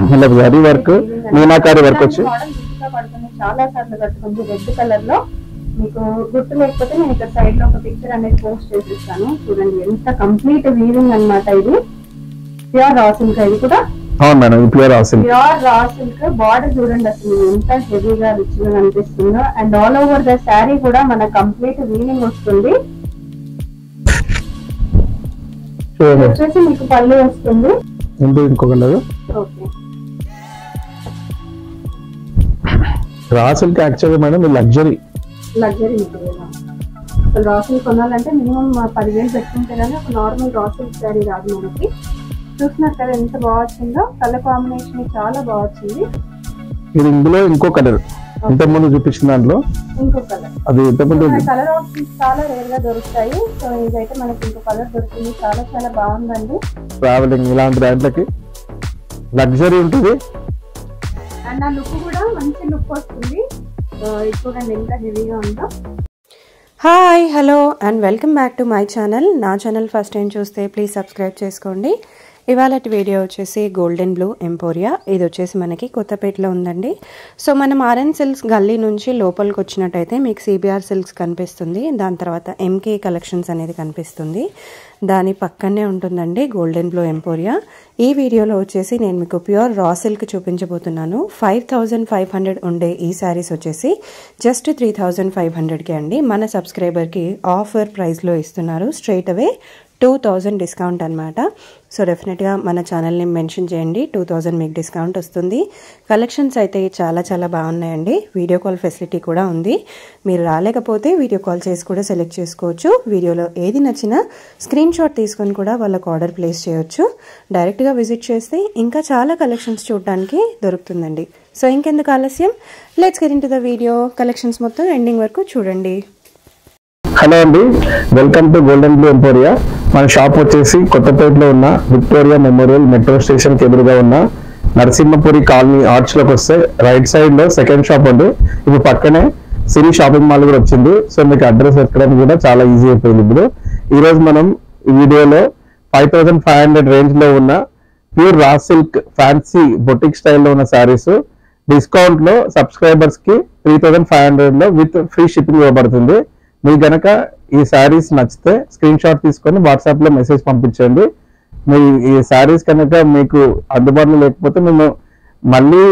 मतलब जरी वर्क मीनाकारी वर्क వచ్చి మోడల్ గా పడుతుంది చాలా సార్లు కట్టుకుంది రెడ్ కలర్ లో మీకు గుర్తు లేకపోతే నేను ఇక్కడ సైడ్ లో ఒక పిక్చర్ అనేది పోస్ట్ చేసిస్తాను చూడండి ఎంత కంప్లీట్ వీవింగ్ అన్నమాట ఇది ప్యూర్ రా సిల్క్ ఇది కూడా అవును madam pure raw silk border చూడండి అసలు ఎంత హెవీగా రిచ్ గా కనిపిస్తుందో and all over the sari కూడా మన కంప్లీట్ వీవింగ్ వస్తుంది వచ్చేసి మీకు పళ్ళు వస్తుంది ఇంకో colour okay raw silk actually madam luxury material అసలు రా సిల్క్ కొనాలంటే మినిమం 10,000 పెట్టుకుంటే కానీ ఒక నార్మల్ రా సిల్క్ శారీ రాదు మనకి చూస్తున్నారు కదా ఎంత బాగా వచ్చిందో కలర్ కాంబినేషన్ చాలా బాగా వచ్చింది ఇది ఇందులో ఇంకో కలర్ ఇంతకుముందు చూపించిన దాంట్లో ఇంకో కలర్ అది ఇంతకుముందు కలర్ ఆప్షన్స్ చాలా రేర్ గా దొరుకుతాయి సో ఇదైతే మనకి ఇంకో కలర్ దొరుకుతుంది చాలా చాలా బాగుందండి ట్రావెలింగ్ ఇలాంటి దాంట్లోకి లగ్జరీ ఉంటుంది అండ్ ఆ లుక్ కూడా మంచి లుక్ వస్తుంది చూడండి ఎంత హెవీగా ఉందో hi hello and welcome back to my channel నా ఛానల్ ఫస్ట్ టైం చూస్తే ప్లీజ్ సబ్స్క్రైబ్ చేసుకోండి ఇవాళటి వీడియో వచ్చేసి గోల్డెన్ బ్లూ ఎంపోరియా ఇది వచ్చేసి మనకి కొత్తపేటలో ఉందండి సో మనం ఆర్ఎన్ సిల్క్స్ గల్లీ నుంచి లోపలికి వచ్చినట్టయితే మీకు సిబిఆర్ సిల్క్స్ కనిపిస్తుంది దాని తర్వాత ఎంకే కలెక్షన్స్ అనేది కనిపిస్తుంది దాని పక్కనే ఉంటుందండి గోల్డెన్ బ్లూ ఎంపోరియా ఈ వీడియోలో వచ్చేసి నేను మీకు ప్యూర్ రా సిల్క్ చూపించబోతున్నాను 5,500 ఉండే ఈ శారీస్ వచ్చేసి జస్ట్ 3,500కి అండి మన సబ్స్క్రైబర్కి ఆఫర్ ప్రైస్లో ఇస్తున్నారు స్ట్రైట్ అవే 2,000 డిస్కౌంట్ అనమాట సో డెఫినెట్గా మన ఛానల్ని మెన్షన్ చేయండి 2,000 మీకు డిస్కౌంట్ వస్తుంది కలెక్షన్స్ అయితే చాలా చాలా బాగున్నాయండి వీడియో కాల్ ఫెసిలిటీ కూడా ఉంది మీరు రాలేకపోతే వీడియో కాల్ చేసి కూడా సెలెక్ట్ చేసుకోవచ్చు వీడియోలో ఏది నచ్చినా స్క్రీన్ షాట్ తీసుకొని కూడా వాళ్ళకు ఆర్డర్ ప్లేస్ చేయొచ్చు డైరెక్ట్గా విజిట్ చేస్తే ఇంకా చాలా కలెక్షన్స్ చూడడానికి దొరుకుతుందండి సో ఇంకెందుకు ఆలస్యం let's get into the video collections మొత్తం ఎండింగ్ వరకు చూడండి హలో అండి welcome to golden blue emporia మన షాప్ వచ్చేసి కొత్తపేటలో ఉన్న విక్టోరియా మెమోరియల్ మెట్రో స్టేషన్ కి ఎదురుగా ఉన్న నరసింహపురి కాలనీ ఆర్చ్ లోకి వస్తే రైట్ సైడ్ లో సెకండ్ షాప్ ఉంది ఇప్పుడు పక్కనే సిరి షాపింగ్ మాల్ కూడా వచ్చింది సో మీకు అడ్రస్ ఎక్కడం కూడా చాలా ఈజీ అయిపోయింది ఇప్పుడు ఈ రోజు మనం ఈ వీడియోలో 5,500 రేంజ్ లో ఉన్న pure raw silk fancy boutique స్టైల్లో ఉన్న శారీస్ డిస్కౌంట్ లో సబ్స్క్రైబర్స్ కి 3,500 లో విత్ ఫ్రీ షిప్పింగ్ ఇవ్వబడుతుంది మీకు గనక ఈ శారీస్ నచ్చితే స్క్రీన్ షాట్ తీసుకొని వాట్సాప్ లో మెసేజ్ పంపించండి మీ ఈ శారీస్ కనుక మీకు అందుబాటులో లేకపోతే మేము మళ్ళీ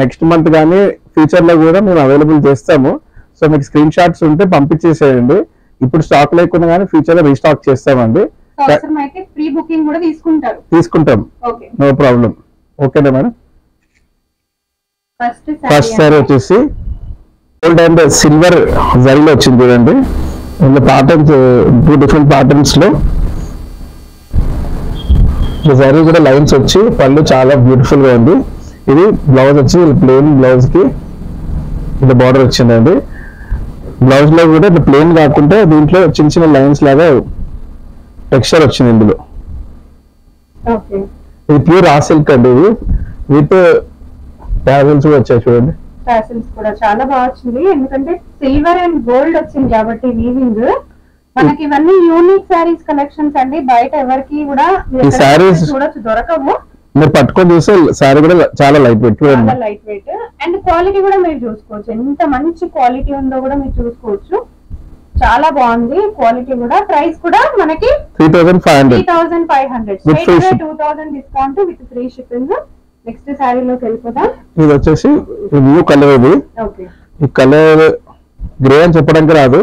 నెక్స్ట్ మంత్ కానీ ఫ్యూచర్ లో కూడా మేము అవైలబుల్ చేస్తాము సో మీకు స్క్రీన్ షాట్స్ ఉంటే పంపించేసేయండి ఇప్పుడు స్టాక్ లేకుండా కానీ ఫ్యూచర్ లో రీస్టాక్ చేస్తామండి తీసుకుంటాం నో ప్రాబ్లం ఓకేనా మేడం ఫస్ట్ శారీ వచ్చేసి గోల్డ్ అండ్ సిల్వర్ జరీలో వచ్చింది చూడండి ఇందులో ప్యాటర్న్స్ 2 డిఫరెంట్ ప్యాటర్న్స్ లో జరీ కూడా లైన్స్ వచ్చి పళ్ళు చాలా బ్యూటిఫుల్ గా ఉంది ఇది బ్లౌజ్ వచ్చి ప్లెయిన్ బ్లౌజ్ కి ఇలా బార్డర్ వచ్చిందండి బ్లౌజ్ లో కూడా ఇట్లా ప్లెయిన్ కాకుండా దీంట్లో చిన్న చిన్న లైన్స్ లాగా టెక్స్చర్ వచ్చింది ఇందులో ఇది ప్యూర్ రా సిల్క్ అండి ఇది విత్ టాజిల్స్ కూడా వచ్చాయి చూడండి ఫ్యాషన్స్ కూడా చాలా బాగా వచ్చింది ఎందుకంటే సిల్వర్ అండ్ గోల్డ్ వచ్చింది కాబట్టి వీవింగ్ మనకి ఇవన్నీ యూనిక్ సారీస్ కలెక్షన్స్ అండి బయట ఎవరికి కూడా చూడొచ్చు దొరకవు మీరు పట్టుకొని చూస్తే సారీ కూడా చాలా లైట్ వెయిట్ అండ్ క్వాలిటీ కూడా మీరు చూసుకోవచ్చు ఎంత మంచి క్వాలిటీ ఉందో కూడా మీరు చూసుకోవచ్చు చాలా బాగుంది క్వాలిటీ కూడా ప్రైస్ కూడా మనకి 3,500 2,000 discount with free shipping next శారీలోకి వెళ్ళిపోదాం ఇది వచ్చేసి బ్లూ కలర్ ఇది ఈ కలర్ గ్రే అని చెప్పడానికి రాదు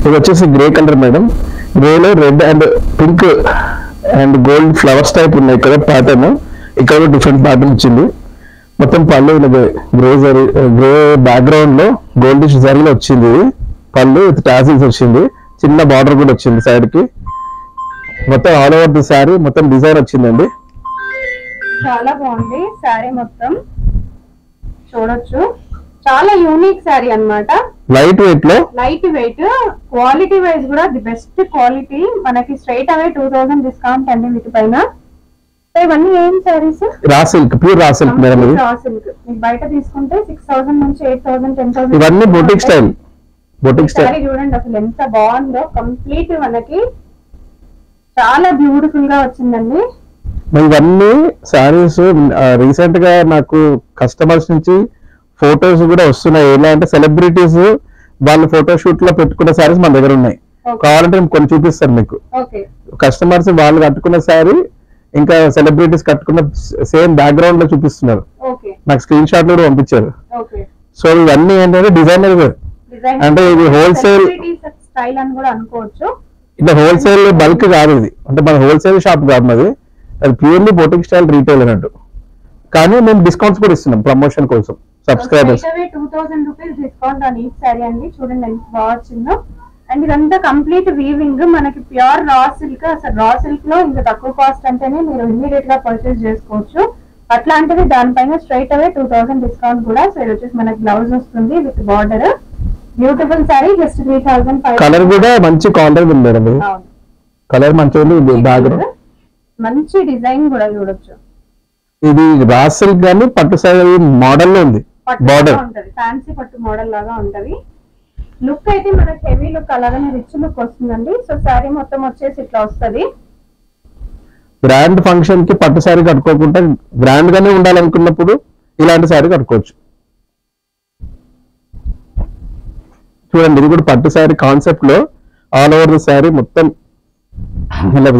ఇది వచ్చేసి గ్రే కలర్ మేడం గ్రేలో red and pink and gold flowers type ఉన్నాయి ఇక్కడ ప్యాటర్న్ ఇక్కడ డిఫరెంట్ ప్యాటర్న్ వచ్చింది మొత్తం పళ్ళు గ్రే బ్యాక్గ్రౌండ్ లో గోల్డిష్ జరీలో వచ్చింది పళ్ళు విత్ టాసిల్స్ వచ్చింది చిన్న బార్డర్ కూడా వచ్చింది సైడ్ కి మొత్తం ఆల్ ఓవర్ ది శారీ మొత్తం డిజైన్ వచ్చిందండి చాలా బాగుంది శారీ మొత్తం చూడొచ్చు చాలా యూనిక్ శారీ అన్నమాట లైట్ వెయిట్ క్వాలిటీ వైజ్ కూడా ది బెస్ట్ క్వాలిటీ మనకి స్ట్రైట్ అవే 2,000 డిస్కౌంట్ అండి వీటి పైన ఇవన్నీ ఏం saris raw silk pure raw silk madam ఇది రా సిల్క్ మీకు బయట తీసుకుంటే 6,000 నుంచి 8,000 10,000 ఇవన్నీ బొటిక్ స్టైల్ శారీ చూడండి అసలు ఎంత బాగుందో కంప్లీట్ మనకి చాలా బ్యూటిఫుల్ గా వచ్చిందండి ఇవన్నీ శారీస్ రీసెంట్ గా నాకు కస్టమర్స్ నుంచి ఫొటోస్ కూడా వస్తున్నాయి. ఎలా అంటే సెలబ్రిటీస్ వాళ్ళు ఫోటోషూట్ లో పెట్టుకున్న శారీస్ మన దగ్గర ఉన్నాయి. కావాలంటే నేను కొన్ని చూపిస్తాను మీకు. కస్టమర్స్ వాళ్ళు కట్టుకున్న శారీ ఇంకా సెలబ్రిటీస్ కట్టుకున్న సేమ్ బ్యాక్గ్రౌండ్ లో చూపిస్తున్నారు. నాకు స్క్రీన్ షాట్ కూడా పంపించారు. సో ఇవన్నీ ఏంటంటే డిజైనర్ అంటే ఇది హోల్సేల్ స్టైల్ అని కూడా అనుకోవచ్చు. ఇట్లా హోల్సేల్ బల్క్ కాదు ఇది, అంటే మన హోల్సేల్ షాప్ కాదు అది, అది ప్యూర్లీ బొటిక్ స్టైల్ రీటైల్ అన్నట్టు. కానీ మేము డిస్కౌంట్స్ కూడా ఇస్తున్నాం ప్రమోషన్ కోసం subscribers. 2000 rupees discount on each sorry అండి. చూడండి ఎంత బాగా వచ్చిందో. అండ్ ఇదంతా కంప్లీట్ వీవింగ్, మనకి ప్యూర్ రా సిల్క్. అసలు రా సిల్క్ లో ఇంకా తక్కువ కాస్ట్ అంటేనే మీరు ఇమీడియట్ గా పర్చేస్ చేసుకోవచ్చు. అట్లాంటిది దానిపైన స్ట్రైట్ అవే 2000 డిస్కౌంట్ కూడా. సో ఇది వచ్చేసి మనకి బ్లౌజ్ వస్తుంది with border. Beautiful sorry, just 3500. Colour కూడా మంచి కాంట్రాస్ట్ ఉంది మేడం. కలర్ మంచిగా ఉంది, బ్యాక్గ్రౌండ్ మంచి డిజైన్ కూడా చూడొచ్చు. ఇది రా సిల్క్ గానీ పట్టు సారీ మోడల్ లో ఉంది, బార్డర్ ఉంటది, ఫ్యాన్సీ పట్టు మోడల్ లాగా ఉంటది. లుక్ అయితే మనకి హెవీ లుక్ అలాగే రిచ్ లుక్ వస్తుందండి. సో సారీ మొత్తం వచ్చేసి ఇట్లా వస్తది. గ్రాండ్ ఫంక్షన్ కి పట్టు సారీ కట్టుకోకుండా గ్రాండ్ గానే ఉండాలనుకున్నప్పుడు ఇలాంటి సారీ కట్టుకోవచ్చు. చూడండి ఇది కూడా పట్టు సారీ కాన్సెప్ట్ లో ఆల్ ఓవర్ ది సారీ మొత్తం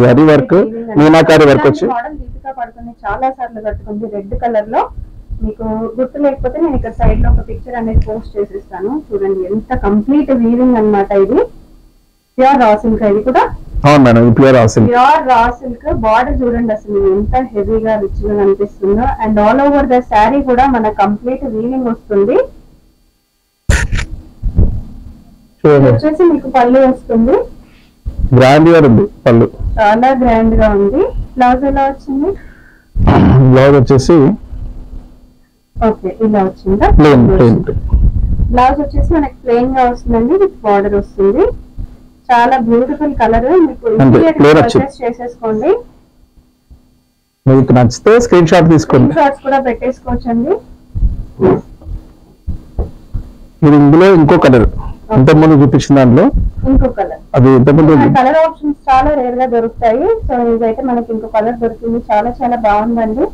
జరీ వర్క్, మీనాకారి వర్క్ వచ్చి మోడల్ దీపికా పడుతుంది. చాలా సార్లు కట్టుకుంది రెడ్ కలర్ లో. మీకు గుర్తు లేకపోతే నేను ఇక్కడ సైడ్ లో ఒక పిక్చర్ అనేది పోస్ట్ చేసిస్తాను. చూడండి ఎంత కంప్లీట్ వీవింగ్ అన్నమాట. ఇది ప్యూర్ రా సిల్క్. ఇది కూడా అవును madam, pure raw silk. Pure raw silk. Border చూడండి అసలు ఎంత హెవీగా రిచ్ గా కనిపిస్తుందో. And all over the sari కూడా మన కంప్లీట్ వీవింగ్ వస్తుంది. వచ్చేసి మీకు పళ్ళు వస్తుంది, గ్రాండ్ గా ఉంది పళ్ళు, చాలా గ్రాండ్ గా ఉంది. బ్లౌజ్ ఎలా వచ్చింది? బ్లౌజ్ వచ్చేసి ఓకే ఇలా వచ్చిందా? బ్లౌజ్ వచ్చేసి మనకి ప్లెయిన్ గా వస్తుందండి, విత్ బార్డర్ వస్తుంది. చాలా బ్యూటిఫుల్ కలర్. మీకు పర్చేస్ చేసేసుకోండి. మీకు నచ్చితే స్క్రీన్ షాట్ తీసుకోండి, స్క్రీన్ షాట్స్ కూడా పెట్టేసుకోవచ్చండి. ఇది ఇందులో ఇంకో కలర్, ఇంతకుముందు చూపించిన దాంట్లో ఇంకో కలర్. అది ఇంతకుముందు కలర్ ఆప్షన్స్ చాలా రేర్ గా దొరుకుతాయి. సో ఇదైతే మనకి ఇంకో కలర్ దొరికింది. చాలా చాలా బాగుందండి,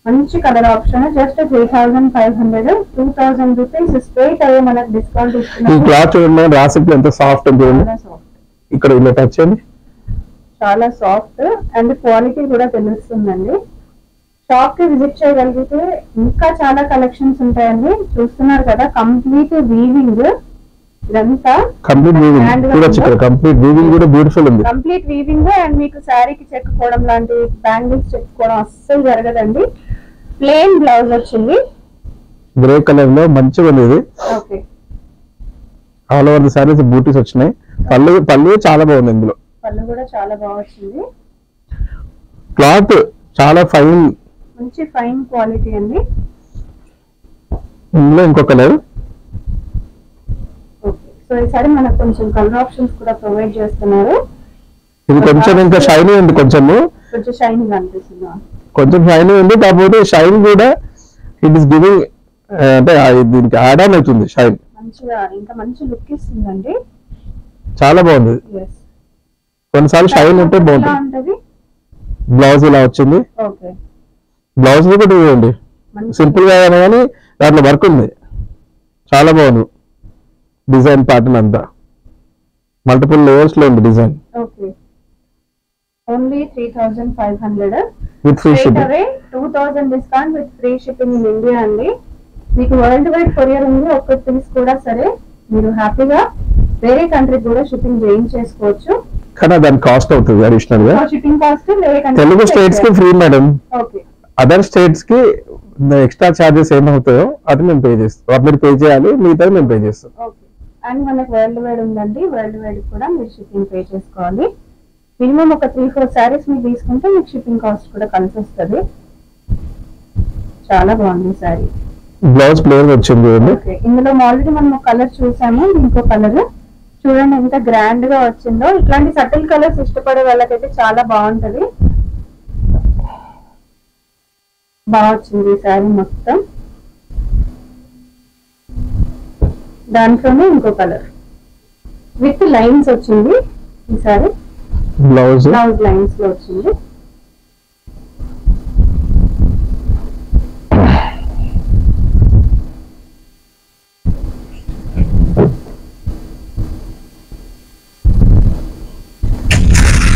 మంచి colour option. Just 3500, 2000 rupees straight away మనకు డిస్కౌంట్ ఇస్తున్నారు. ఈ క్లాత్ చూడండి రాసిప్లో ఎంత సాఫ్ట్ ఉంది చూడండి. ఇక్కడ ఇలా టచ్ చేయండి, చాలా సాఫ్ట్ అండ్ క్వాలిటీ కూడా తెలుస్తుందండి. షాప్ కి విజిట్ చేయగలిగితే ఇంకా చాలా కలెక్షన్స్ ఉంటాయండి. చూస్తున్నారు కదా కంప్లీట్ వీవింగ్. ఇదంతా కంప్లీట్ వీవింగ్ చూడొచ్చు, ఇక్కడ కంప్లీట్ వీవింగ్ కూడా బ్యూటిఫుల్ ఉంది. Complete weaving. అండ్ మీకు శారీకి చెక్కుకోవడం లాంటి బ్యాంగిల్స్ చెక్కుకోవడం అస్సలు జరగదండి. ప్లెయిన్ బ్లౌజ్ వచ్చింది, గ్రే కలర్ లో మంచిగా ఉంది. ఇది okay all over the saris బూటీస్ వచ్చినాయి. పళ్ళు చాలా బాగుంది, ఇందులో పళ్ళు కూడా చాలా బాగా వచ్చింది. క్లాత్ చాలా ఫైన్, మంచి ఫైన్ క్వాలిటీ అండి. ఇందులో ఇంకో కలర్. ఓకే సో ఈసారి మనకు కొంచెం కలర్ ఆప్షన్స్ కూడా ప్రొవైడ్ చేస్తున్నారు. ఇది కొంచెం ఇంకా షైనీ ఉంది, కొంచెం షైనింగ్ అనిపిస్తుంది. కొంచెం షైనీ ఉంది, కాకపోతే షైన్ కూడా ఇట్ ఇస్ గివింగ్, అంటే దీనికి యాడ్ ఆన్ అవుతుంది షైన్. మంచిగా ఇంకా మంచి లుక్ ఇస్తుందండి, చాలా బాగుంది. కొన్నిసార్లు షైన్ ఉంటే బాగుంటుంది. బ్లౌజ్ ఇలా వచ్చింది. ఓకే బ్లౌజ్ కూడా చూడండి సింపుల్ గా కానీ దాంట్లో వర్క్ ఉంది, చాలా బాగుంది. డిజైన్ ప్యాటర్న్ అంతా మల్టిపుల్ లేయర్స్ లో ఉంది design. Okay only 3500 with free shipping. 2000 discount with free shipping in India అండి. మీకు వరల్డ్ వైడ్ కొరియర్ ఉంది. ఒక్క పీస్ కూడా సరే మీరు హ్యాపీగా వేరే కంట్రీకి కూడా షిప్పింగ్ చేయించేసుకోవచ్చు. కానీ దాని కాస్ట్ అవుతుంది అడిషనల్ గా. షిప్పింగ్ కాస్ట్ తెలుగు స్టేట్స్ కి free madam, okay other states కి ఎక్స్ట్రా చార్జెస్ ఏమవుతాయో అది మేము పే చేస్తాం. మీరు పే చేయాలి, మిగతా మేము పే చేస్తాం. ఓకే అండ్ మనకు వరల్డ్ వైడ్ ఉందండి. వరల్డ్ వైడ్ కూడా మీరు షిప్పింగ్ పే చేసుకోవాలి. మినిమం ఒక 3-4 శారీస్ మీరు తీసుకుంటే మీకు షిప్పింగ్ కాస్ట్ కూడా కలిసి వస్తుంది. చాలా బాగుంది శారీ. బ్లౌజ్ ప్లేన్ వచ్చింది. ఓకే ఇందులో ఆల్రెడీ మనం కలర్ చూసాము, ఇంకో కలర్ చూడండి ఎంత గ్రాండ్ గా వచ్చిందో. ఇట్లాంటి సటిల్ కలర్స్ ఇష్టపడే వాళ్ళకైతే చాలా బాగుంటది. బాగా వచ్చింది ఈ శారీ మొత్తం. దాంట్లోనే ఇంకో కలర్ విత్ లైన్స్ వచ్చింది. ఈ శారీ బ్లౌజ్ లైన్స్ లో వచ్చింది.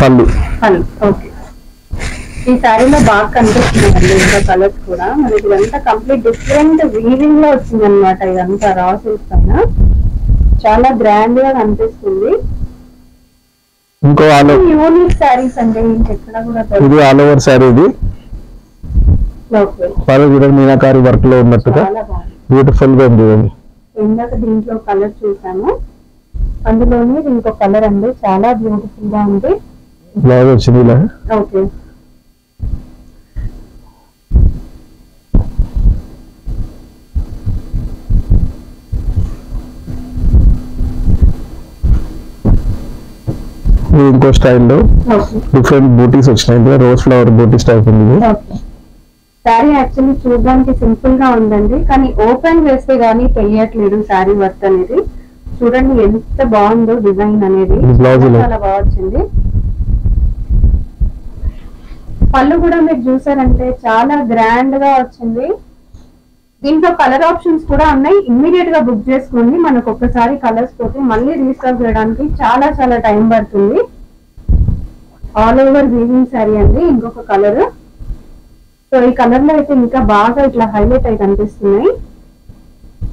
పళ్ళు. ఓకే. ఈ శారీలో బాగా కనిపిస్తున్నాయండి ఇంకా కలర్స్ కూడా. మనకి ఇదంతా కంప్లీట్ డిఫరెంట్ వీవింగ్ లో వచ్చింది అనమాట. ఇదంతా రా సిల్క్ పైన చాలా గ్రాండ్ గా కనిపిస్తుంది. ఇంకో యూనిక్ శారీస్ అంటే ఇంకెక్కడ కూడా ఇది ఆల్ ఓవర్ శారీ. ఇది చూడండి మీనాకారి వర్క్ లో ఉన్నట్టుగా బ్యూటిఫుల్ గా ఉంది. ఇందాక దీంట్లో కలర్ చూసాను, అందులోనే ఇంకో కలర్ అండి చాలా బ్యూటిఫుల్ గా ఉంది. బ్లౌజ్ వచ్చింది ఇలా. ఓకే. ఇంకో స్టైల్లో డిఫరెంట్ బూటీస్ వచ్చినాయి. రోజ్ ఫ్లవర్ బూటీస్ టైప్ ఉంది. శారీ యాక్చువల్లీ చూడడానికి సింపుల్ గా ఉందండి, కానీ ఓపెన్ చేస్తే గానీ తెలియట్లేదు శారీ వర్క్ అనేది. చూడండి ఎంత బాగుందో డిజైన్ అనేది, చాలా బాగా వచ్చింది. పళ్ళు కూడా మీరు చూసారంటే చాలా గ్రాండ్ గా వచ్చింది. దీంట్లో కలర్ ఆప్షన్స్ కూడా ఉన్నాయి. ఇమ్మీడియట్ గా బుక్ చేసుకోండి. మనకు ఒక్కసారి కలర్స్ పోతే మళ్ళీ రీస్టాక్ చేయడానికి చాలా చాలా టైం పడుతుంది. ఆల్ ఓవర్ వీవింగ్ శారీ అండి. ఇంకొక కలర్, సో ఈ కలర్ లో అయితే ఇంకా బాగా ఇట్లా హైలైట్ అయి కనిపిస్తున్నాయి.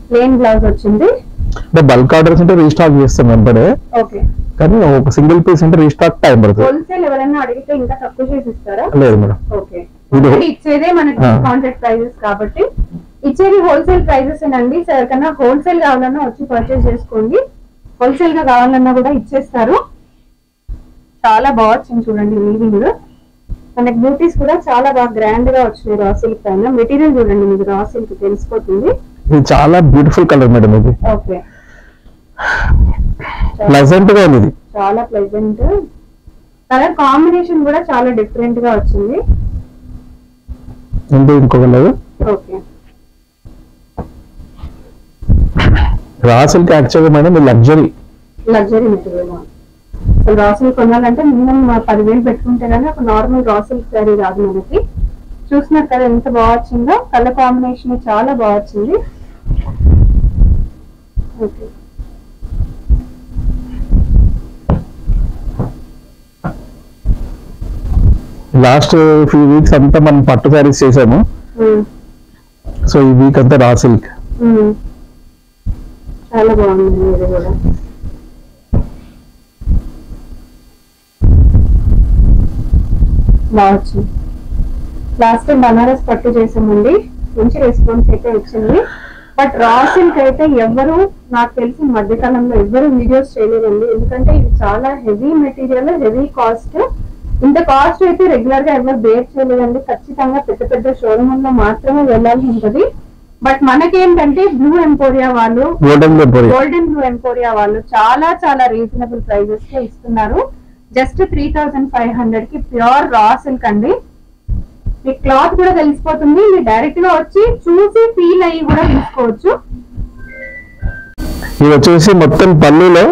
ప్లెయిన్ బ్లౌజ్ వచ్చింది. బల్క్ ఆర్డర్స్ అంటే రీస్టాక్ చేస్తాం వెంటనే. ఓకే. కానీ ఒక సింగిల్ పీస్ అంటే రీస్టాక్ టైం పడుతుంది. హోల్సేల్ ఎవరైనా అడిగితే ఇంకా తక్కువ చేసి ఇస్తారా? లేదు మేడం. ఓకే. ఇచ్చేదే మనకి కాంట్రాక్ట్ ప్రైజెస్ కాబట్టి ఇచ్చేది హోల్సేల్ ప్రైజెస్ అండి. ఎవరికన్నా హోల్సేల్ కావాలన్నా వచ్చి పర్చేస్ చేసుకోండి. హోల్సేల్ గా కావాలన్నా కూడా ఇచ్చేస్తారు. చాలా బాగా వచ్చింది చూడండి వీవింగ్. మనకి బ్యూటీస్ కూడా చాలా బాగా గ్రాండ్ గా వచ్చినాయి రా సిల్క్ పైన. మెటీరియల్ చూడండి మీకు రా సిల్క్ తెలిసిపోతుంది. ఇది చాలా బ్యూటిఫుల్ కలర్ మేడం. ఇది ఓకే. ప్లెజెంట్ గా ఉంది. చాలా ప్లెజెంట్ కలర్ కాంబినేషన్ కూడా చాలా డిఫరెంట్ గా వచ్చింది. ఇంకో కలర్. ఓకే. రా సిల్క్ యాక్చువల్గా మేడం లగ్జరీ మెటీరియల్. అసలు రా సిల్క్ కొనాలంటే మినిమం 10,000 పెట్టుకుంటే కానీ ఒక నార్మల్ రా సిల్క్ శారీ రాదు మనకి. చూస్తున్నారు కదా ఎంత బాగా వచ్చిందో. కలర్ కాంబినేషన్ చాలా బాగా వచ్చింది. ఓకే. లాస్ట్ ఫ్యూ వీక్స్ అంతా మనం పట్టు శారీస్ చేసాము. సో ఈ వీక్ అంతా రా సిల్క్. చాలా బాగుంది ఇది కూడా. బాగా వచ్చింది. లాస్ట్ టైం బనారస్ పట్టు చేసామండి, మంచి రెస్పాన్స్ అయితే వచ్చింది. బట్ రా సిల్క్ అయితే ఎవరు నాకు తెలిసి మధ్యకాలంలో ఎవరు వీడియోస్ చేయలేదండి. ఎందుకంటే ఇది చాలా హెవీ మెటీరియల్, హెవీ కాస్ట్. ఇంత కాస్ట్ అయితే రెగ్యులర్ గా ఎవరు బేర్ చేయలేదండి. ఖచ్చితంగా పెద్ద పెద్ద షోరూమ్ లో మాత్రమే వెళ్ళాల్సి ఉంటది. బట్ మనకేంటంటే బ్లూ ఎంపోరియా వాళ్ళు, గోల్డెన్ బ్లూ ఎంపోరియా వాళ్ళు చాలా చాలా రీజనబుల్ ప్రైజెస్ కే ఇస్తున్నారు. జస్ట్ 3,500 కి ప్యూర్ రా సిల్క్ అండి. మీ క్లాత్ కూడా తెలిసిపోతుంది. మీరు డైరెక్ట్ గా వచ్చి చూసి ఫీల్ అయ్యి కూడా తీసుకోవచ్చు. ఇది వచ్చేసి మొత్తం పళ్ళులో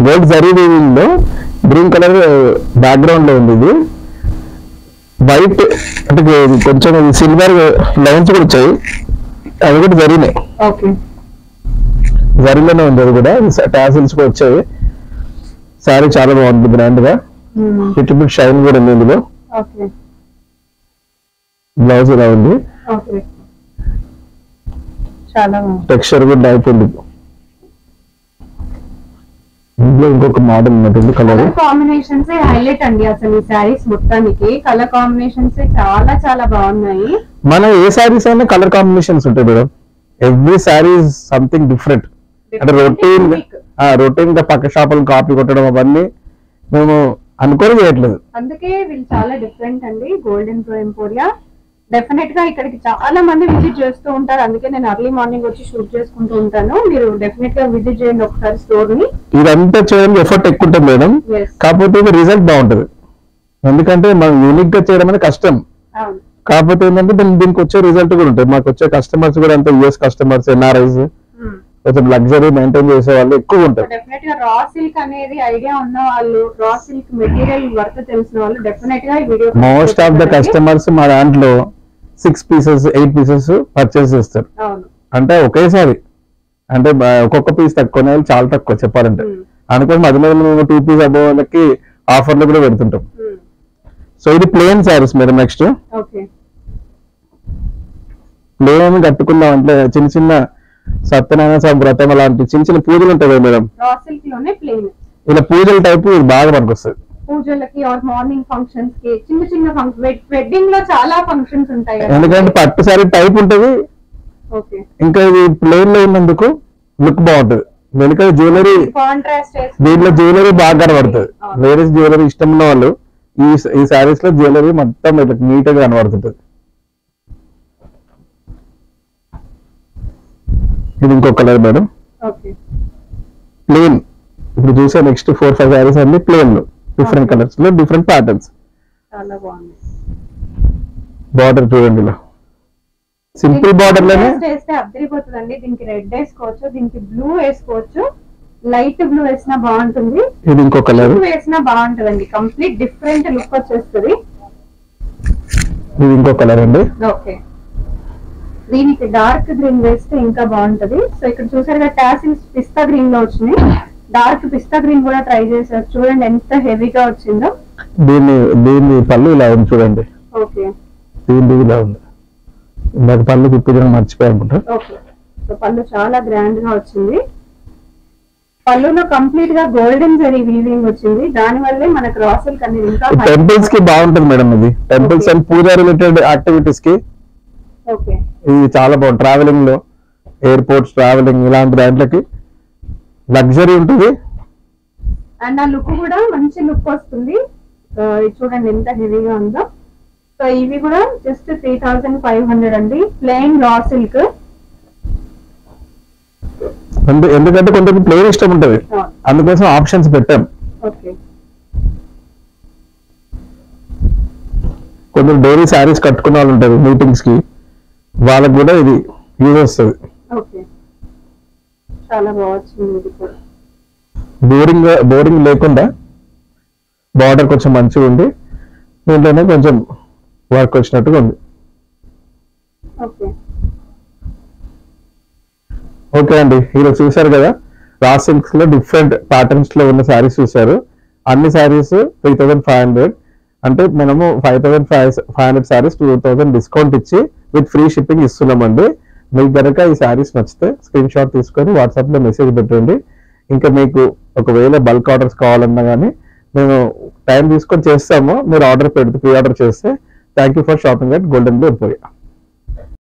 గోల్డ్ జరీ వీవింగ్ లో గ్రీన్ కలర్ బ్యాక్గ్రౌండ్ లో ఉంది. ఇది వైట్ అంటే కొంచెం సిల్వర్ లైన్స్ కూడా వచ్చాయి. అవి కూడా జరిగినాయి. జరిలోనే ఉంది. అది కూడా టాసిల్స్ కూడా వచ్చాయి. శారీ చాలా బాగుంది గ్రాండ్ గా. లిటిల్ షైన్ కూడా ఉంది ఇందులో. బ్లౌజ్ ఇలా ఉంది. టెక్స్చర్ కూడా అయిపోయింది. ఇందులో ఇంకొక మోడల్ ఉన్నట్టుంది. కలర్ కాంబినేషన్స్ హైలైట్ అండి. అసలు ఈ శారీస్ మొత్తానికి కలర్ కాంబినేషన్స్ చాలా చాలా బాగున్నాయి. మన ఏ శారీస్ అయినా కలర్ కాంబినేషన్స్ ఉంటాయి madam. Every sari something different. అంటే రొటీన్ గా పక్క షాపులు కాపీ కొట్టడం అవన్నీ మేము అనుకోని చేయట్లేదు. అందుకే వీళ్ళు చాలా డిఫరెంట్ అండి. గోల్డెన్ బ్లూ ఎంపోరియా డెఫినెట్ గా ఇక్కడికి చాలా మంది విజిట్ చేస్తూ ఉంటారు. అందుకే నేను ఎర్లీ మార్నింగ్ వచ్చి షూట్ చేసుకుంటూ ఉంటాను. మీరు డెఫినెట్ గా విజిట్ చేయండి ఒకసారి స్టోర్ ని. ఇదంతా చేయడానికి ఎఫర్ట్ ఎక్కువ ఉంటుంది మేడం. కాకపోతే రిజల్ట్ బాగుంటది. ఎందుకంటే మనం యూనిక్ గా చేయడం అనేది కష్టం. కాకపోతే ఏంటంటే దీనికి వచ్చే రిజల్ట్ కూడా ఉంటుంది. మాకు వచ్చే కస్టమర్స్ కూడా అంతా యూఎస్ కస్టమర్స్, ఎన్ఆర్ఐస్, కొంచెం లగ్జరీ మెయింటైన్ చేసే వాళ్ళు ఎక్కువ ఉంటారు. డెఫినెట్ గా రా సిల్క్ అనేది ఐడియా ఉన్న వాళ్ళు, రా సిల్క్ మెటీరియల్ వర్క్ తెలిసిన వాళ్ళు డెఫినెట్ గా ఈ video. Most of the customers మా దాంట్లో 6 pieces 8 pieces పర్చేస్ చేస్తారు. అంటే ఒకేసారి అంటే ఒక్కొక్క పీస్ తక్కువ చాలా తక్కువ చెప్పాలంటే. అందుకోసం మధ్యలో మేము 2 పీస్ అబోవ్ వాళ్ళకి ఆఫర్లు కూడా పెడుతుంటాం. సో ఇది plain saris madam. Next plain కట్టుకుందాం అంటే చిన్న చిన్న సత్యనారాయణ వ్రతం అలాంటి చిన్న చిన్న పూజలు ఉంటాయి కదా మేడం, ఇలా పూజల టైప్ ఇది బాగా మనకు వస్తుంది. పూజలకి ఆర్ మార్నింగ్ ఫంక్షన్స్ కి చిన్న చిన్న వెడ్డింగ్ లో చాలా ఫంక్షన్స్ ఉంటాయి. ఎందుకంటే పట్టు సారీ టైప్ ఉంటది, ఇంకా ఇది ప్లేన్ లో ఉన్నందుకు లుక్ బాగుంటది. వెనుక జ్యువెలరీ దీంట్లో జ్యువెలరీ బాగా కనబడుతుంది. లేడీస్ జ్యువెలరీ ఇష్టం ఉన్న వాళ్ళు ఈ సారీస్ లో జ్యువెలరీ మొత్తం నీట్ గా కనబడుతుంటది. ఇది ఇంకో కలర్ మేడం, ప్లేన్. ఇప్పుడు చూసే నెక్స్ట్ 4-5 సారీస్ అన్ని ప్లేన్ లో డిఫరెంట్ కలర్స్ లో డిఫరెంట్ ప్యాటర్న్స్. బార్డర్ చూడండి, ఇలా సింపుల్ బార్డర్ లోనే చేస్తే అద్దరిపోతుందండి. దీనికి రెడ్ వేసుకోవచ్చు, దీనికి బ్లూ వేసుకోవచ్చు, లైట్ బ్లూ వేసినా బాగుంటుంది, ఇది ఇంకో కలర్ వేసినా బాగుంటుందండి. కంప్లీట్ డిఫరెంట్ లుక్ వచ్చేస్తుంది. ఇది ఇంకో కలర్ అండి. ఓకే, దీనికి డార్క్ గ్రీన్ వేస్తే ఇంకా బాగుంటది. సో ఇక్కడ చూసారు కదా టాసిల్స్ పిస్తా గ్రీన్ లో వచ్చినాయి. డార్క్ పిస్తా గ్రీన్ కూడా ట్రై చేశారు, చూడండి ఎంత హెవీగా వచ్చిందో. దీన్ని పళ్ళు ఇలా ఉంది చూడండి. ఓకే, దీన్ని ఇలా ఉంది. ఇందాక పళ్ళు తిప్పడం మర్చిపోయి అనుకుంటా. ఓకే, సో పళ్ళు చాలా గ్రాండ్ గా వచ్చింది. పళ్ళులో కంప్లీట్ గా గోల్డెన్ జరీ వీవింగ్ వచ్చింది. దాని వల్లే మనకు రాసులు అనేది ఇంకా టెంపుల్స్ కి బాగుంటుంది మేడం. ఇది temples and puja related activities కి ఇది చాలా బాగుంది. ట్రావెలింగ్ లో, ఎయిర్పోర్ట్స్ ట్రావెలింగ్ ఇలాంటి దాంట్లోకి లగ్జరీ ఉంటుంది. అండ్ ఆ లుక్ కూడా మంచి లుక్ వస్తుంది. చూడండి ఎంత హెవీగా ఉందో. సో ఇవి కూడా జస్ట్ 3500 అండి, ప్లెయిన్ రా సిల్క్. ఎందుకంటే కొంచెం ప్లెయిన్ ఇష్టం ఉంటుంది, అందుకోసం ఆప్షన్స్ పెట్టాం. కొంచెం డైలీ శారీస్ కట్టుకున్న వాళ్ళు ఉంటారు మీటింగ్స్ కి, వాళ్ళకి కూడా ఇది యూజ్ వస్తుంది. చాలా బాగుంది. బోరింగ్ లేకుండా బార్డర్ కొంచెం మంచిగా ఉంది, దీంట్లోనే కొంచెం వర్క్ వచ్చినట్టుగా ఉంది. ఓకే అండి, ఈరోజు చూసారు కదా రా సిల్క్స్ లో డిఫరెంట్ ప్యాటర్న్స్ లో ఉన్న శారీస్ చూసారు. అన్ని శారీస్ 3500, అంటే మనము 5500 శారీస్ 2000 డిస్కౌంట్ ఇచ్చి విత్ ఫ్రీ షిప్పింగ్ ఇస్తున్నామండి. మీకు కనుక ఈ శారీస్ నచ్చితే స్క్రీన్ షాట్ తీసుకొని వాట్సాప్ లో మెసేజ్ పెట్టండి. ఇంకా మీకు ఒకవేళ బల్క్ ఆర్డర్స్ కావాలన్నా కానీ మేము టైం తీసుకొని చేస్తాము. మీరు ఆర్డర్ పెడితే ప్రీ ఆర్డర్ చేస్తే. Thank you for shopping at golden blue emporia.